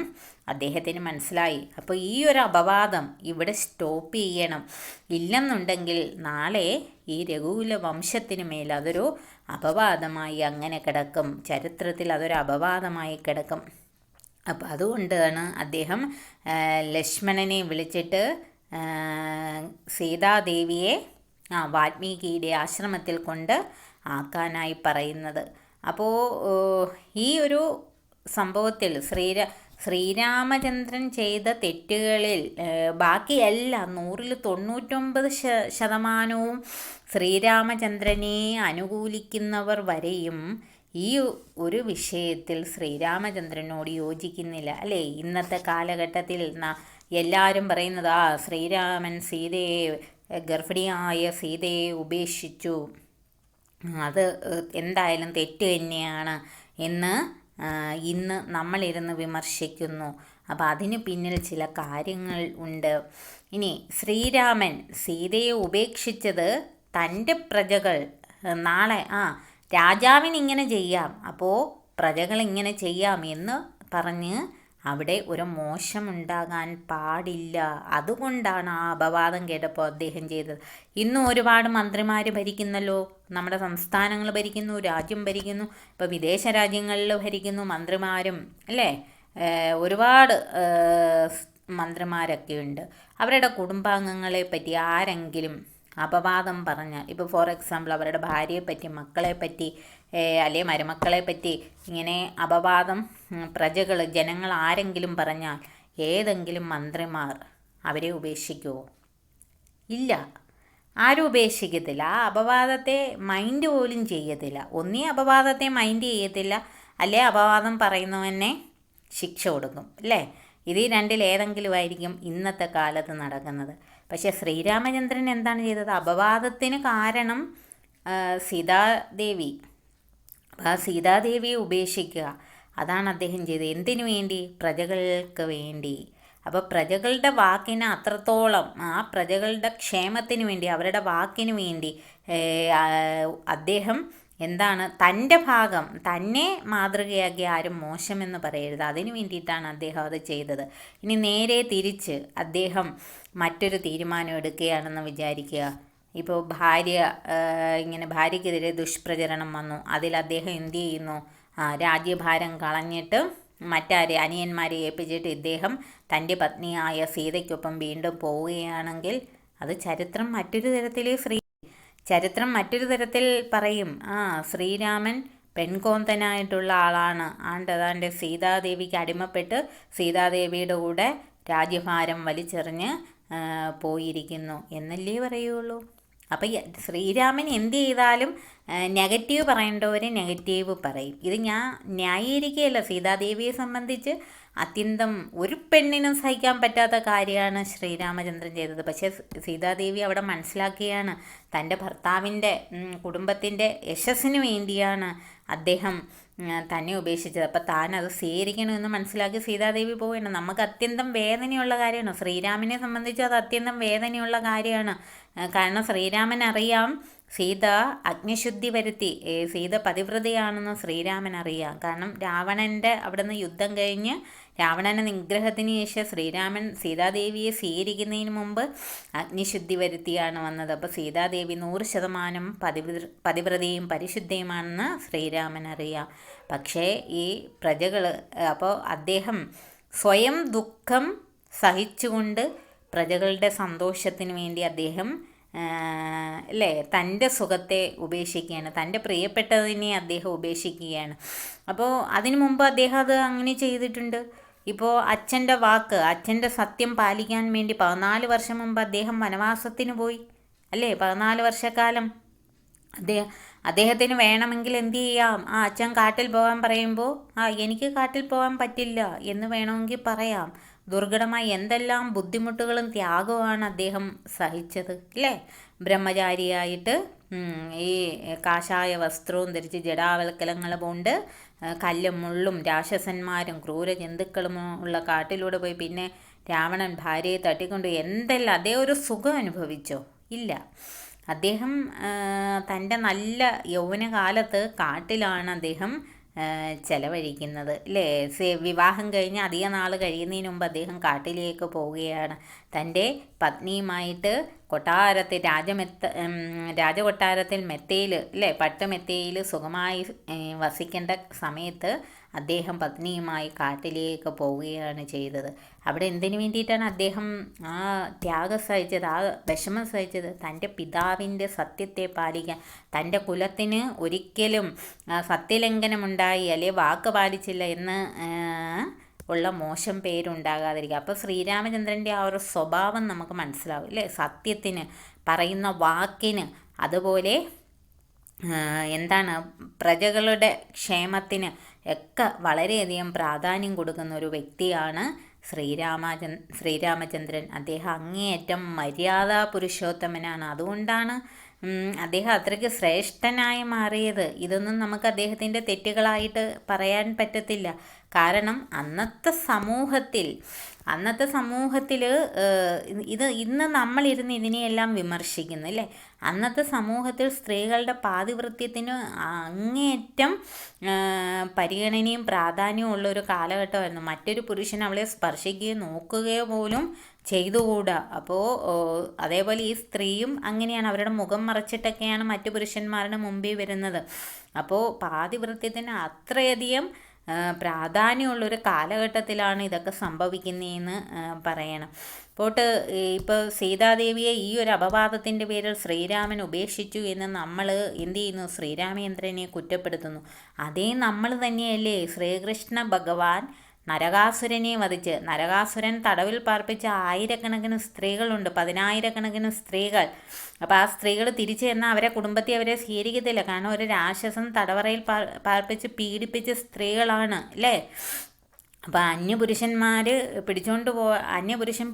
അദ്ദേഹത്തിന് മനസ്സിലായി. അപ്പോൾ ഈ ഒരു അപവാദം ഇവിടെ സ്റ്റോപ്പ് ചെയ്യണം, ഇല്ലെന്നുണ്ടെങ്കിൽ നാളെ ഈ രഘുകുല വംശത്തിന് മേൽ അതൊരു അപവാദമായി അങ്ങനെ കിടക്കും, ചരിത്രത്തിൽ അതൊരു അപവാദമായി കിടക്കും. അപ്പോൾ അതുകൊണ്ടാണ് അദ്ദേഹം ലക്ഷ്മണനെ വിളിച്ചിട്ട് സീതാദേവിയെ വാൽമീകിയുടെ ആശ്രമത്തിൽ കൊണ്ട് ആക്കാനായി പറയുന്നത്. അപ്പോൾ ഈ ഒരു സംഭവത്തിൽ ശ്രീരാമചന്ദ്രൻ ചെയ്ത തെറ്റുകളിൽ ബാക്കിയെല്ലാം 99% ശ്രീരാമചന്ദ്രനെ അനുകൂലിക്കുന്നവർ വരെയും ഈ ഒരു വിഷയത്തിൽ ശ്രീരാമചന്ദ്രനോട് യോജിക്കുന്നില്ല അല്ലേ? ഇന്നത്തെ കാലഘട്ടത്തിൽ എല്ലാവരും പറയുന്നത്, ശ്രീരാമൻ ഗർഭിണിയായ സീതയെ ഉപേക്ഷിച്ചു, അത് എന്തായാലും തെറ്റ് തന്നെയാണ് എന്ന് ഇന്ന് നമ്മളിരുന്ന് വിമർശിക്കുന്നു. അപ്പോൾ അതിന് പിന്നിൽ ചില കാര്യങ്ങൾ ഉണ്ട്. ഇനി ശ്രീരാമൻ സീതയെ ഉപേക്ഷിച്ചത് തൻ്റെ പ്രജകൾ നാളെ രാജാവിനിങ്ങനെ ചെയ്യാം, അപ്പോൾ പ്രജകൾ ഇങ്ങനെ ചെയ്യാം എന്ന് പറഞ്ഞ് അവിടെ ഒരു മോശമുണ്ടാകാൻ പാടില്ല. അതുകൊണ്ടാണ് ആ അപവാദം കേട്ടപ്പോൾ അദ്ദേഹം ചെയ്തത്. ഇന്നും ഒരുപാട് മന്ത്രിമാർ ഭരിക്കുന്നല്ലോ, നമ്മുടെ സംസ്ഥാനങ്ങൾ ഭരിക്കുന്നു, രാജ്യം ഭരിക്കുന്നു, ഇപ്പോൾ വിദേശ രാജ്യങ്ങളിൽ ഭരിക്കുന്നു മന്ത്രിമാരും അല്ലേ, ഒരുപാട് മന്ത്രിമാരൊക്കെ ഉണ്ട്. അവരുടെ കുടുംബാംഗങ്ങളെ പറ്റി ആരെങ്കിലും അപവാദം പറഞ്ഞാൽ, ഇപ്പോൾ ഫോർ എക്സാമ്പിൾ അവരുടെ ഭാര്യയെപ്പറ്റി, മക്കളെപ്പറ്റി അല്ലെ മരുമക്കളെപ്പറ്റി ഇങ്ങനെ അപവാദം ജനങ്ങൾ ആരെങ്കിലും പറഞ്ഞാൽ ഏതെങ്കിലും മന്ത്രിമാർ അവരെ ഉപേക്ഷിക്കുമോ? ഇല്ല, ആരും ഉപേക്ഷിക്കത്തില്ല. ആ അപവാദത്തെ മൈൻഡ് പോലും ചെയ്യത്തില്ല. ഒന്നീ അപവാദത്തെ മൈൻഡ് ചെയ്യത്തില്ല, അല്ലേ അപവാദം പറയുന്നവനെ ശിക്ഷ കൊടുക്കും അല്ലേ? ഇത് രണ്ടിൽ ഏതെങ്കിലും ആയിരിക്കും ഇന്നത്തെ കാലത്ത് നടക്കുന്നത്. പക്ഷേ ശ്രീരാമചന്ദ്രൻ എന്താണ് ചെയ്തത്? അപവാദത്തിന് കാരണം സീതാദേവി. ആ സീതാദേവിയെ ഉപേക്ഷിക്കുക, അതാണ് അദ്ദേഹം ചെയ്തത്. എന്തിനു വേണ്ടി? പ്രജകൾക്ക് വേണ്ടി. അപ്പോൾ പ്രജകളുടെ വാക്കിന് അത്രത്തോളം, ആ പ്രജകളുടെ ക്ഷേമത്തിന് വേണ്ടി, അവരുടെ വാക്കിന് വേണ്ടി അദ്ദേഹം എന്താണ് തൻ്റെ ഭാഗം, തന്നെ മാതൃകയാക്കി ആരും മോശമെന്ന് പറയരുത്, അതിനു വേണ്ടിയിട്ടാണ് അദ്ദേഹം അത് ചെയ്തത്. ഇനി നേരെ തിരിച്ച് അദ്ദേഹം മറ്റൊരു തീരുമാനം എടുക്കുകയാണെന്ന് വിചാരിക്കുക. ഇപ്പോൾ ഭാര്യയ്ക്കെതിരെ ദുഷ്പ്രചരണം വന്നു, അതിൽ അദ്ദേഹം എന്ത് ചെയ്യുന്നു? രാജ്യഭാരം കളഞ്ഞിട്ട് അനിയന്മാരെ ഏൽപ്പിച്ചിട്ട് ഇദ്ദേഹം തൻ്റെ പത്നിയായ സീതയ്ക്കൊപ്പം വീണ്ടും പോവുകയാണെങ്കിൽ അത് ചരിത്രം മറ്റൊരു തരത്തിൽ ചരിത്രം മറ്റൊരു തരത്തിൽ പറയും, ശ്രീരാമൻ പെൺകോന്തനായിട്ടുള്ള ആളാണ്, ആണ്ടതാണ്ട് സീതാദേവിക്ക് അടിമപ്പെട്ട് സീതാദേവിയുടെ കൂടെ രാജ്യഭാരം വലിച്ചെറിഞ്ഞ് പോയിരിക്കുന്നു എന്നല്ലേ പറയുള്ളൂ. അപ്പം ശ്രീരാമൻ എന്ത് ചെയ്താലും നെഗറ്റീവ് പറയേണ്ടവർ നെഗറ്റീവ് പറയും. ഇത് ഞാൻ ന്യായീകരിക്കുകയല്ല. സീതാദേവിയെ സംബന്ധിച്ച് അത്യന്തം ഒരു പെണ്ണിനും സഹിക്കാൻ പറ്റാത്ത കാര്യമാണ് ശ്രീരാമചന്ദ്രൻ ചെയ്തത്. പക്ഷേ സീതാദേവി അവിടെ മനസ്സിലാക്കിയാണ് തൻ്റെ ഭർത്താവിൻ്റെ കുടുംബത്തിൻ്റെ യശസ്സിന് വേണ്ടിയാണ് അദ്ദേഹം തന്നെ ഉപേക്ഷിച്ചത്. അപ്പം താൻ അത് സ്വീകരിക്കണമെന്ന് മനസ്സിലാക്കി സീതാദേവി പോവുകയാണ്. നമുക്ക് അത്യന്തം വേദനയുള്ള കാര്യമാണ്. ശ്രീരാമനെ സംബന്ധിച്ച് അത് അത്യന്തം വേദനയുള്ള കാര്യമാണ്. കാരണം ശ്രീരാമൻ അറിയാം സീത അഗ്നിശുദ്ധി വരുത്തി, സീത പതിവ്രതയാണെന്ന് ശ്രീരാമൻ അറിയാം. കാരണം രാവണൻ്റെ അവിടെ നിന്ന് യുദ്ധം കഴിഞ്ഞ് രാവണൻ്റെ നിഗ്രഹത്തിന് ശേഷം ശ്രീരാമൻ സീതാദേവിയെ സ്വീകരിക്കുന്നതിന് മുമ്പ് അഗ്നിശുദ്ധി വരുത്തിയാണ് വന്നത്. അപ്പോൾ സീതാദേവി 100% പതിവ്രതയും പരിശുദ്ധയുമാണെന്ന് ശ്രീരാമൻ അറിയാം. പക്ഷേ ഈ പ്രജകൾ, അപ്പോൾ അദ്ദേഹം സ്വയം ദുഃഖം സഹിച്ചുകൊണ്ട് പ്രജകളുടെ സന്തോഷത്തിന് വേണ്ടി അദ്ദേഹം തൻ്റെ സുഖത്തെ ഉപേക്ഷിക്കുകയാണ്, തൻ്റെ പ്രിയപ്പെട്ടതിനെ അദ്ദേഹം ഉപേക്ഷിക്കുകയാണ്. അപ്പോൾ അതിനു മുമ്പ് അദ്ദേഹം അത് അങ്ങനെ ചെയ്തിട്ടുണ്ട്. ഇപ്പോൾ അച്ഛൻ്റെ വാക്ക്, അച്ഛൻ്റെ സത്യം പാലിക്കാൻ വേണ്ടി 14 വർഷം മുമ്പ് അദ്ദേഹം വനവാസത്തിന് പോയി, 14 വർഷക്കാലം അദ്ദേഹത്തിന് വേണമെങ്കിൽ എന്ത് ചെയ്യാം, അച്ഛൻ കാട്ടിൽ പോകാൻ പറയുമ്പോൾ എനിക്ക് കാട്ടിൽ പോകാൻ പറ്റില്ല എന്ന് വേണമെങ്കിൽ പറയാം. ദുർഘടമായി എന്തെല്ലാം ബുദ്ധിമുട്ടുകളും ത്യാഗവുമാണ് അദ്ദേഹം സഹിച്ചത്, ബ്രഹ്മചാരിയായിട്ട് ഈ കാഷായ വസ്ത്രവും ധരിച്ച് ജടാവൽക്കലങ്ങൾ കൊണ്ട് കല്ലും മുള്ളും രാക്ഷസന്മാരും ക്രൂരജന്തുക്കളും ഉള്ള കാട്ടിലൂടെ പോയി പിന്നെ രാവണൻ ഭാര്യയെ തട്ടിക്കൊണ്ട് എന്തെല്ലാം അദ്ദേഹം ഒരു സുഖം അനുഭവിച്ചോ? ഇല്ല. അദ്ദേഹം തൻ്റെ നല്ല യൗവനകാലത്ത് കാട്ടിലാണ് അദ്ദേഹം ചെലവഴിക്കുന്നത്, വിവാഹം കഴിഞ്ഞ് അധിക നാൾ കഴിയുന്നതിന് മുമ്പ് അദ്ദേഹം കാട്ടിലേക്ക് പോവുകയാണ്. തൻ്റെ പത്നിയുമായിട്ട് കൊട്ടാരത്തിൽ രാജകൊട്ടാരത്തിൽ മെത്തയിൽ പട്ടുമെത്തയിൽ സുഖമായി വസിക്കേണ്ട സമയത്ത് അദ്ദേഹം പത്നിയുമായി കാട്ടിലേക്ക് പോവുകയാണ് ചെയ്തത്. അവിടെ എന്തിനു വേണ്ടിയിട്ടാണ് അദ്ദേഹം ആ ത്യാഗം സഹിച്ചത്, ആ വിഷമം സഹിച്ചത്? തൻ്റെ പിതാവിൻ്റെ സത്യത്തെ പാലിക്കാൻ, തൻ്റെ കുലത്തിന് ഒരിക്കലും സത്യലംഘനമുണ്ടായി വാക്ക് പാലിച്ചില്ല എന്ന് ഉള്ള മോശം പേരുണ്ടാകാതിരിക്കുക. അപ്പോൾ ശ്രീരാമചന്ദ്രൻ്റെ ആ ഒരു സ്വഭാവം നമുക്ക് മനസ്സിലാവും, സത്യത്തിന്, പറയുന്ന വാക്കിന്, അതുപോലെ പ്രജകളുടെ ക്ഷേമത്തിന് ഒക്കെ വളരെയധികം പ്രാധാന്യം കൊടുക്കുന്ന ഒരു വ്യക്തിയാണ് ശ്രീരാമചന്ദ്രൻ. അദ്ദേഹം അങ്ങേയറ്റം മര്യാദാ പുരുഷോത്തമനാണ്. അതുകൊണ്ടാണ് അദ്ദേഹം അത്രയ്ക്ക് ശ്രേഷ്ഠനായി മാറിയത്. ഇതൊന്നും നമുക്ക് അദ്ദേഹത്തിൻ്റെ തെറ്റുകളായിട്ട് പറയാൻ പറ്റത്തില്ല. കാരണം അന്നത്തെ സമൂഹത്തിൽ ഇന്ന് നമ്മളിരുന്ന് ഇതിനെയെല്ലാം വിമർശിക്കുന്നു, അന്നത്തെ സമൂഹത്തിൽ സ്ത്രീകളുടെ പാതിവൃത്യത്തിന് അങ്ങേയറ്റം പരിഗണനയും പ്രാധാന്യവും ഉള്ള ഒരു കാലഘട്ടമായിരുന്നു. മറ്റൊരു പുരുഷൻ അവളെ സ്പർശിക്കുകയോ നോക്കുകയോ പോലും ചെയ്തുകൂടാ. അപ്പോൾ അതേപോലെ ഈ സ്ത്രീയും അങ്ങനെയാണ്, അവരുടെ മുഖം മറച്ചിട്ടൊക്കെയാണ് മറ്റു പുരുഷന്മാരുടെ മുമ്പിൽ വരുന്നത്. അപ്പോൾ പാതിവൃത്യത്തിന് അത്രയധികം പ്രാധാന്യമുള്ളൊരു കാലഘട്ടത്തിലാണ് ഇതൊക്കെ സംഭവിക്കുന്നതെന്ന് പറയണം. ഇപ്പോൾ സീതാദേവിയെ ഈ ഒരു അപവാദത്തിൻ്റെ പേരിൽ ശ്രീരാമൻ ഉപേക്ഷിച്ചു എന്ന് നമ്മൾ എന്ത് ചെയ്യുന്നു? ശ്രീരാമചന്ദ്രനെ കുറ്റപ്പെടുത്തുന്നു. അതേ നമ്മൾ തന്നെയല്ലേ ശ്രീകൃഷ്ണ ഭഗവാൻ നരകാസുരനെ വധിച്ച്, നരകാസുരൻ തടവിൽ പാർപ്പിച്ച 1000കണക്കിന് സ്ത്രീകളുണ്ട്, 10,000കണക്കിന് സ്ത്രീകൾ. അപ്പോൾ ആ സ്ത്രീകൾ തിരിച്ചു ചെന്നാൽ അവരെ കുടുംബത്തെ അവരെ സ്വീകരിക്കത്തില്ല. കാരണം ഒരു രാക്ഷസൻ തടവറയിൽ പാർപ്പിച്ച് പീഡിപ്പിച്ച സ്ത്രീകളാണ്, അപ്പോൾ അന്യപുരുഷൻ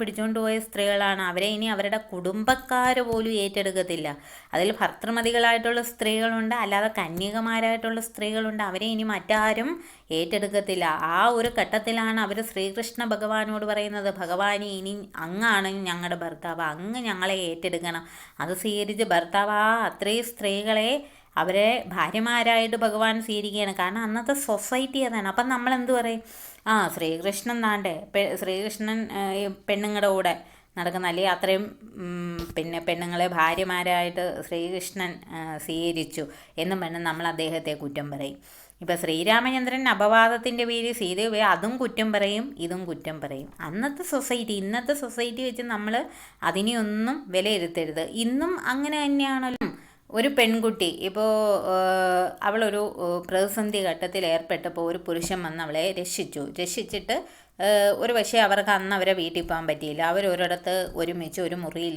പിടിച്ചുകൊണ്ട് പോയ സ്ത്രീകളാണ്. അവരെ ഇനി അവരുടെ കുടുംബക്കാർ പോലും ഏറ്റെടുക്കത്തില്ല. അതിൽ ഭർത്തൃമതികളായിട്ടുള്ള സ്ത്രീകളുണ്ട്, അല്ലാതെ കന്യകമാരായിട്ടുള്ള സ്ത്രീകളുണ്ട്. അവരെ ഇനി മറ്റാരും ഏറ്റെടുക്കത്തില്ല. ആ ഒരു ഘട്ടത്തിലാണ് അവർ ശ്രീകൃഷ്ണ ഭഗവാനോട് പറയുന്നത്, ഭഗവാനെ ഇനി അങ്ങാണ് ഞങ്ങളുടെ ഭർത്താവ്, അങ്ങ് ഞങ്ങളെ ഏറ്റെടുക്കണം. അത് സ്വീകരിച്ച് ഭർത്താവ് അത്രയും സ്ത്രീകളെ അവരെ ഭാര്യമാരായിട്ട് ഭഗവാൻ സ്വീകരിക്കുകയാണ്. കാരണം അന്നത്തെ സൊസൈറ്റി അതാണ്. അപ്പം നമ്മളെന്ത് പറയും? ശ്രീകൃഷ്ണൻ ശ്രീകൃഷ്ണൻ പെണ്ണുങ്ങളുടെ കൂടെ നടക്കുന്ന, അല്ലെങ്കിൽ അത്രയും പെണ്ണുങ്ങളെ ഭാര്യമാരായിട്ട് ശ്രീകൃഷ്ണൻ സ്വീകരിച്ചു എന്നും പറഞ്ഞ് നമ്മൾ അദ്ദേഹത്തെ കുറ്റം പറയും. ഇപ്പോൾ ശ്രീരാമചന്ദ്രൻ അപവാദത്തിൻ്റെ പേരിൽ സീതയെ അതും കുറ്റം പറയും, ഇതും കുറ്റം പറയും. ഇന്നത്തെ സൊസൈറ്റി വെച്ച് നമ്മൾ അതിനെയൊന്നും വിലയിരുത്തരുത്. ഇന്നും അങ്ങനെ തന്നെയാണല്ലോ. ഒരു പെൺകുട്ടി ഇപ്പോൾ അവളൊരു പ്രതിസന്ധി ഘട്ടത്തിൽ ഏർപ്പെട്ടപ്പോൾ ഒരു പുരുഷൻ വന്ന് അവളെ രക്ഷിച്ചിട്ട് ഒരു പക്ഷേ അവർക്ക് അന്ന് അവരെ വീട്ടിൽ പോകാൻ പറ്റിയില്ല. അവരൊരിടത്ത് ഒരുമിച്ച് ഒരു മുറിയിൽ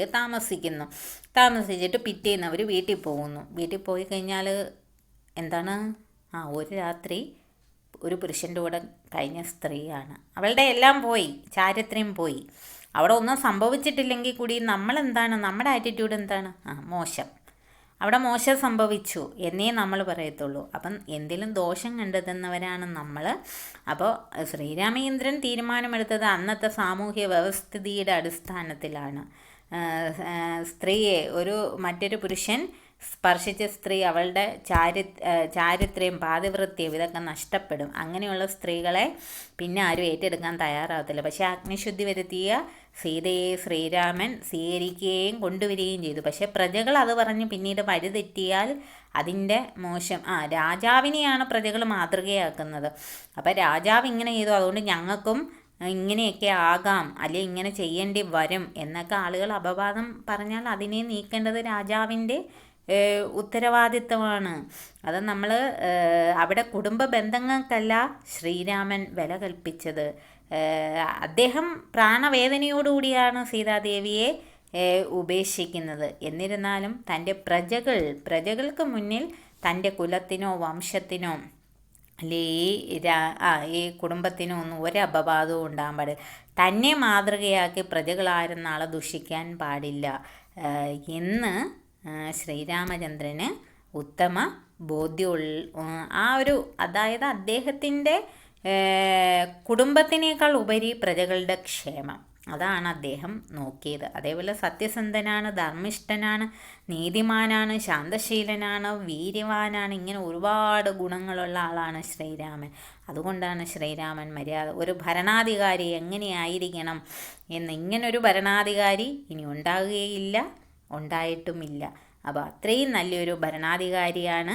താമസിച്ചിട്ട് പിറ്റേന്ന് അവർ വീട്ടിൽ പോകുന്നു. വീട്ടിൽ പോയി കഴിഞ്ഞാൽ എന്താണ്, ഒരു രാത്രി ഒരു പുരുഷൻ്റെ കൂടെ കഴിഞ്ഞ സ്ത്രീയാണ്. അവളുടെ എല്ലാം പോയി, ചാരിത്രം പോയി. അവിടെ ഒന്നും സംഭവിച്ചിട്ടില്ലെങ്കിൽ കൂടി നമ്മളെന്താണ്, നമ്മുടെ ആറ്റിറ്റ്യൂഡ് എന്താണ്? മോശം, അവിടെ മോശം സംഭവിച്ചു എന്നേ നമ്മൾ പറയത്തുള്ളൂ. അപ്പം എന്തെങ്കിലും ദോഷം കണ്ടെത്തുന്നവരാണ് നമ്മൾ. അപ്പോൾ ശ്രീരാമചന്ദ്രൻ തീരുമാനമെടുത്തത് അന്നത്തെ സാമൂഹ്യ വ്യവസ്ഥിതിയുടെ അടിസ്ഥാനത്തിലാണ്. സ്ത്രീയെ മറ്റൊരു പുരുഷൻ സ്പർശിച്ച സ്ത്രീ അവളുടെ ചാരിത്രം, പാതിവൃത്യം ഇതൊക്കെ നഷ്ടപ്പെടും. അങ്ങനെയുള്ള സ്ത്രീകളെ പിന്നെ ആരും ഏറ്റെടുക്കാൻ തയ്യാറാകത്തില്ല. പക്ഷേ അഗ്നിശുദ്ധി വരുത്തിയ സീതയെ ശ്രീരാമൻ സ്വീകരിക്കുകയും കൊണ്ടുവരികയും ചെയ്തു. പക്ഷേ പ്രജകൾ അത് പറഞ്ഞ് പിന്നീട് വഴിതെറ്റിയാൽ അതിൻ്റെ മോശം രാജാവിനെയാണ് പ്രജകൾ മാതൃകയാക്കുന്നത്. അപ്പോൾ രാജാവ് ഇങ്ങനെ ചെയ്തു, അതുകൊണ്ട് ഞങ്ങൾക്കും ഇങ്ങനെയൊക്കെ ആകാം, അല്ലെങ്കിൽ ഇങ്ങനെ ചെയ്യേണ്ടി വരും എന്നൊക്കെ ആളുകൾ അപവാദം പറഞ്ഞാൽ അതിനെ നീക്കേണ്ടത് രാജാവിൻ്റെ ഉത്തരവാദിത്തമാണ്. അത് നമ്മൾ അവിടെ കുടുംബ ബന്ധങ്ങൾക്കല്ല ശ്രീരാമൻ വില കൽപ്പിച്ചത്. അദ്ദേഹം പ്രാണവേദനയോടുകൂടിയാണ് സീതാദേവിയെ ഉപേക്ഷിക്കുന്നത്. എന്നിരുന്നാലും തൻ്റെ പ്രജകൾക്ക് മുന്നിൽ തൻ്റെ കുലത്തിനോ വംശത്തിനോ അല്ലെ ഈ കുടുംബത്തിനോ ഒന്നും ഒരു അപവാദവും ഉണ്ടാകാൻ പാടില്ല. തന്നെ മാതൃകയാക്കി പ്രജകളാരും നാളെ ദുഷിക്കാൻ പാടില്ല എന്ന് ശ്രീരാമചന്ദ്രന് ഉത്തമ ബോധ്യമുള്ള അതായത് അദ്ദേഹത്തിൻ്റെ കുടുംബത്തിനേക്കാൾ ഉപരി പ്രജകളുടെ ക്ഷേമം, അതാണ് അദ്ദേഹം നോക്കിയത്. അതേപോലെ സത്യസന്ധനാണ്, ധർമ്മിഷ്ഠനാണ്, നീതിമാനാണ്, ശാന്തശീലനാണ്, വീര്യവാനാണ്. ഇങ്ങനെ ഒരുപാട് ഗുണങ്ങളുള്ള ആളാണ് ശ്രീരാമൻ. അതുകൊണ്ടാണ് ശ്രീരാമൻ ഒരു ഭരണാധികാരി എങ്ങനെയായിരിക്കണം ഇങ്ങനൊരു ഭരണാധികാരി ഇനി ഉണ്ടാകുകയില്ല, ഉണ്ടായിട്ടുമില്ല. അപ്പോൾ അത്രയും നല്ലൊരു ഭരണാധികാരിയാണ്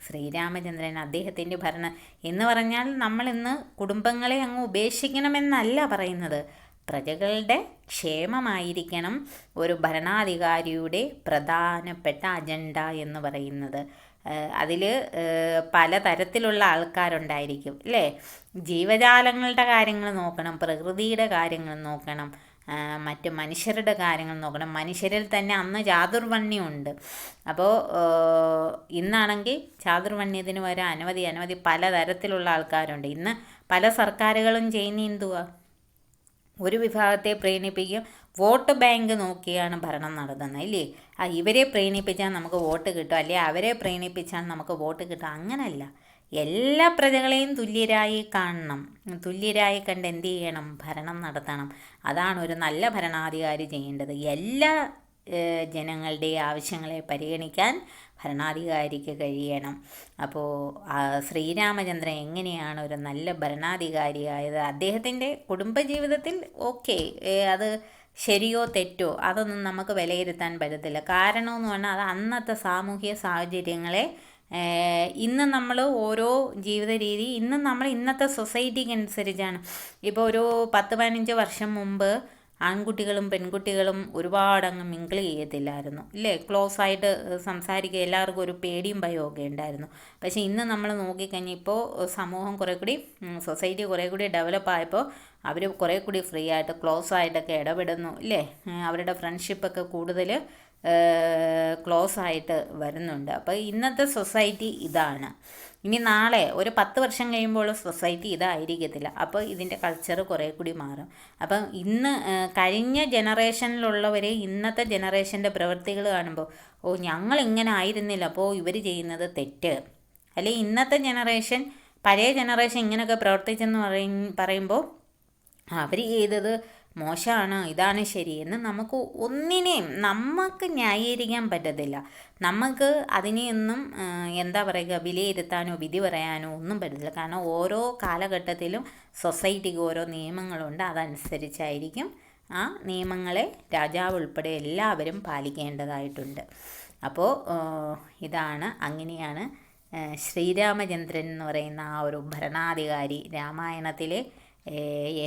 ശ്രീരാമചന്ദ്രൻ. അദ്ദേഹത്തിൻ്റെ ഭരണം എന്ന് പറഞ്ഞാൽ നമ്മളിന്ന് കുടുംബങ്ങളെ അങ്ങ് ഉപേക്ഷിക്കണമെന്നല്ല പറയുന്നത്. പ്രജകളുടെ ക്ഷേമമായിരിക്കണം ഒരു ഭരണാധികാരിയുടെ പ്രധാനപ്പെട്ട അജണ്ട എന്ന് പറയുന്നത്. അതിൽ പലതരത്തിലുള്ള ആൾക്കാരുണ്ടായിരിക്കും അല്ലേ. ജീവജാലങ്ങളുടെ കാര്യങ്ങൾ നോക്കണം, പ്രകൃതിയുടെ കാര്യങ്ങൾ നോക്കണം, മറ്റ് മനുഷ്യരുടെ കാര്യങ്ങൾ നോക്കണം. മനുഷ്യരിൽ തന്നെ അന്ന് ചാതുർവർണ്ണ്യമുണ്ട്. അപ്പോൾ ഇന്നാണെങ്കിൽ ചാതുർവർണ്ണ്യത്തിന് വരെ അനവധി പലതരത്തിലുള്ള ആൾക്കാരുണ്ട്. ഇന്ന് പല സർക്കാരുകളും ചെയ്യുന്ന എന്തുവാ, ഒരു വിഭാഗത്തെ പ്രീണിപ്പിക്കും, വോട്ട് ബാങ്ക് നോക്കിയാണ് ഭരണം നടത്തുന്നത് ഇല്ലേ. ഇവരെ പ്രീണിപ്പിച്ചാൽ നമുക്ക് വോട്ട് കിട്ടും, അല്ലെങ്കിൽ അവരെ പ്രീണിപ്പിച്ചാൽ നമുക്ക് വോട്ട് കിട്ടും. അങ്ങനല്ല, എല്ലാ പ്രജകളെയും തുല്യരായി കാണണം. തുല്യരായി കണ്ട് എന്ത് ചെയ്യണം, ഭരണം നടത്തണം. അതാണ് ഒരു നല്ല ഭരണാധികാരി ചെയ്യേണ്ടത്. എല്ലാ ജനങ്ങളുടെ ആവശ്യങ്ങളെ പരിഗണിക്കാൻ ഭരണാധികാരിക്ക് കഴിയണം. അപ്പോൾ ശ്രീരാമചന്ദ്രൻ എങ്ങനെയാണ് ഒരു നല്ല ഭരണാധികാരിയായത്? അദ്ദേഹത്തിൻ്റെ കുടുംബജീവിതത്തിൽ അത് ശരിയോ തെറ്റോ അതൊന്നും നമുക്ക് വിലയിരുത്താൻ പറ്റത്തില്ല. കാരണമെന്ന് പറഞ്ഞാൽ അത് അന്നത്തെ സാമൂഹ്യ സാഹചര്യങ്ങളെ ഇന്ന് നമ്മൾ ഓരോ ജീവിത രീതി ഇന്നത്തെ സൊസൈറ്റിക്ക് അനുസരിച്ചാണ്. ഇപ്പോൾ ഒരു 10-15 വർഷം മുമ്പ് ആൺകുട്ടികളും പെൺകുട്ടികളും ഒരുപാടങ്ങ് മിങ്കിൾ ചെയ്യത്തില്ലായിരുന്നു ഇല്ലേ. ക്ലോസ് ആയിട്ട് സംസാരിക്കുക, എല്ലാവർക്കും ഒരു പേടിയും ഭയമൊക്കെ ഉണ്ടായിരുന്നു. പക്ഷേ ഇന്ന് നമ്മൾ നോക്കിക്കഴിഞ്ഞാൽ ഇപ്പോൾ സമൂഹം സൊസൈറ്റി കുറേ കൂടി ഡെവലപ്പായപ്പോൾ അവർ കുറേ കൂടി ഫ്രീ ആയിട്ട് ക്ലോസ് ആയിട്ടൊക്കെ ഇടപെടുന്നു ഇല്ലേ. അവരുടെ ഫ്രണ്ട്ഷിപ്പൊക്കെ കൂടുതൽ ക്ലോസ് ആയിട്ട് വരുന്നുണ്ട്. അപ്പോൾ ഇന്നത്തെ സൊസൈറ്റി ഇതാണ്. ഇനി നാളെ ഒരു 10 വർഷം കഴിയുമ്പോൾ സൊസൈറ്റി ഇതായിരിക്കത്തില്ല. അപ്പോൾ ഇതിൻ്റെ കൾച്ചർ കുറേ കൂടി മാറും. അപ്പം കഴിഞ്ഞ ജനറേഷനിലുള്ളവരെ ഇന്നത്തെ ജനറേഷൻ്റെ പ്രവൃത്തികൾ കാണുമ്പോൾ ഞങ്ങളിങ്ങനെ ആയിരുന്നില്ല, അപ്പോൾ ഇവർ ചെയ്യുന്നത് തെറ്റ്. അല്ലെങ്കിൽ ഇന്നത്തെ ജനറേഷൻ പഴയ ജനറേഷൻ ഇങ്ങനെയൊക്കെ പ്രവർത്തിച്ചെന്ന് പറയുമ്പോൾ അവർ ചെയ്തത് മോശമാണ്, ഇതാണ് ശരിയെന്ന് നമുക്ക് ന്യായീകരിക്കാൻ പറ്റത്തില്ല. നമുക്ക് അതിനെയൊന്നും വിലയിരുത്താനോ വിധി പറയാനോ ഒന്നും പറ്റത്തില്ല. കാരണം ഓരോ കാലഘട്ടത്തിലും സൊസൈറ്റിക്ക് ഓരോ നിയമങ്ങളുണ്ട്. അതനുസരിച്ചായിരിക്കും ആ നിയമങ്ങളെ രാജാവ് ഉൾപ്പെടെ എല്ലാവരും പാലിക്കേണ്ടതായിട്ടുണ്ട്. അപ്പോൾ അങ്ങനെയാണ് ശ്രീരാമചന്ദ്രൻ എന്ന് പറയുന്ന ആ ഒരു ഭരണാധികാരി രാമായണത്തിലെ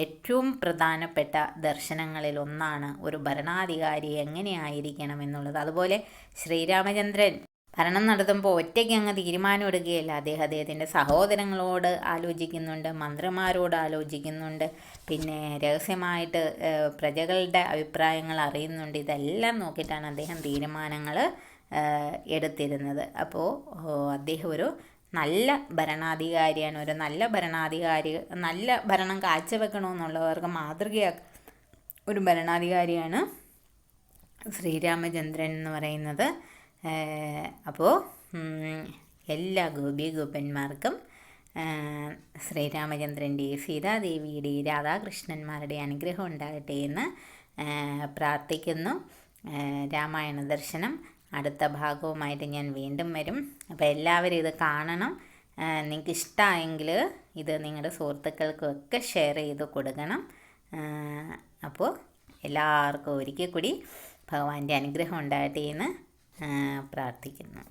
ഏറ്റവും പ്രധാനപ്പെട്ട ദർശനങ്ങളിൽ ഒന്നാണ് ഒരു ഭരണാധികാരി എങ്ങനെയായിരിക്കണം എന്നുള്ളത്. അതുപോലെ ശ്രീരാമചന്ദ്രൻ ഭരണം നടത്തുമ്പോൾ ഒറ്റയ്ക്ക് അങ്ങ് തീരുമാനം എടുക്കുകയില്ല. അദ്ദേഹത്തിൻ്റെ സഹോദരങ്ങളോട് ആലോചിക്കുന്നുണ്ട്, മന്ത്രിമാരോട് ആലോചിക്കുന്നുണ്ട്, പിന്നെ രഹസ്യമായിട്ട് പ്രജകളുടെ അഭിപ്രായങ്ങൾ അറിയുന്നുണ്ട്. ഇതെല്ലാം നോക്കിയിട്ടാണ് അദ്ദേഹം തീരുമാനങ്ങൾ എടുത്തിരുന്നത്. അപ്പോൾ അദ്ദേഹം ഒരു നല്ല ഭരണാധികാരിയാണ്. ഒരു നല്ല ഭരണാധികാരി, നല്ല ഭരണം കാഴ്ചവെക്കണമെന്നുള്ളവർക്ക് മാതൃകയാക്കുക ഒരു ഭരണാധികാരിയാണ് ശ്രീരാമചന്ദ്രൻ എന്ന് പറയുന്നത്. അപ്പോൾ എല്ലാ ഗോപന്മാർക്കും ശ്രീരാമചന്ദ്രൻ്റെയും സീതാദേവിയുടെയും രാധാകൃഷ്ണന്മാരുടെ അനുഗ്രഹം ഉണ്ടാകട്ടെ എന്ന് പ്രാർത്ഥിക്കുന്നു. രാമായണ ദർശനം അടുത്ത ഭാഗവുമായിട്ട് ഞാൻ വീണ്ടും വരും. അപ്പോൾ എല്ലാവരും ഇത് കാണണം. നിങ്ങൾക്ക് ഇഷ്ടമായെങ്കിൽ ഇത് നിങ്ങളുടെ സുഹൃത്തുക്കൾക്കൊക്കെ ഷെയർ ചെയ്ത് കൊടുക്കണം. അപ്പോൾ എല്ലാവർക്കും ഒരിക്കൽ കൂടി ഭഗവാന്റെ അനുഗ്രഹം ഉണ്ടാകട്ടെ എന്ന് പ്രാർത്ഥിക്കുന്നു.